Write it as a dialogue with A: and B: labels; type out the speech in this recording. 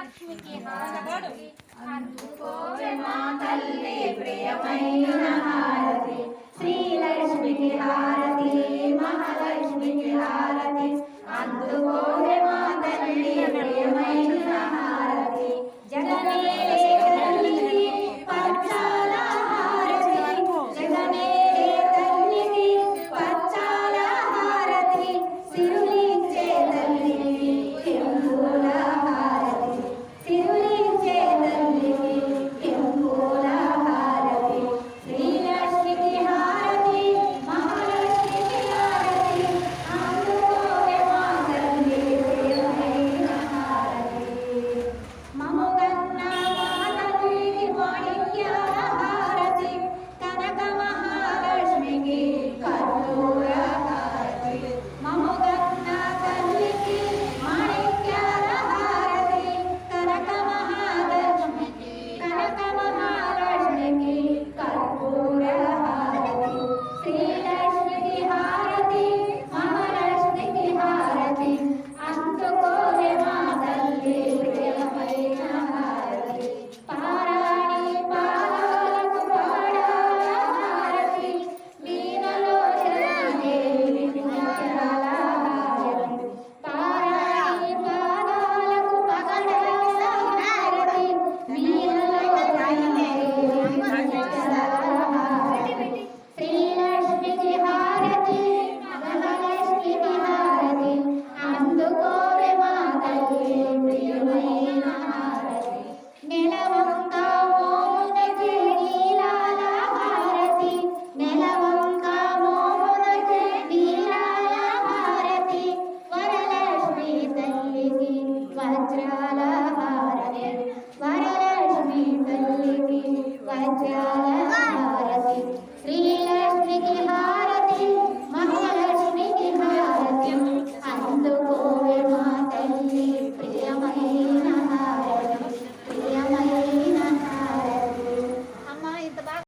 A: మహాలక్ష్మికి హారతి అందుకోవే మా తల్లి ప్రియమైన హారతి శ్రీలక్ష్మికి హారతి మహాలక్ష్మికి హారతి అందుకోవే మా తల్లి ప్రియమైన హారతి జగనే తల్లికి పచ్చాల హారతి జగనే తల్లికి పచ్చాల హారతి సిరులిచ్చే తల్లికి కెంపుల హారతి సిరులిచ్చే తల్లికి కెంపుల హారతి శ్రీలక్ష్మికి హారతి మహాలక్ష్మికి హారతి అందుకోవే మా తల్లి ప్రియమైన హారతి మముగన్న మా తల్లికి మాణిక్యాల హారతి కనక మహాలక్ష్మికి కర్పూర హారతి మముగన్న తల్లికి మాణిక్యాల హారతి కనక మహాలక్ష్మికి కర్పూర హారతి శ్రీలక్ష్మికి హారతి మహాలక్ష్మికి హారతి అందుకోవే మా తల్లి ప్రియమైన హారతి పారాణి పాదాలకు పాడాల హారతి వీణలో చరణదేవి ముత్యాల హారతి పారాణి పాదాలకు పగడాల హారతి వీణలో చరణదేవి ముత్యాల హారతి శ్రీలక్ష్మికి హారతి మహాలక్ష్మికి హారతి అందుకోవే మా తల్లి ప్రియమైన హారతి నెలవంక మోమునకి నీలాల హారతి నెలవంక మోమునకి నీలాల హారతి వరలక్ష్మి తల్లికి వజ్రాల హారతి వరలక్ష్మి తల్లికి వజ్రాల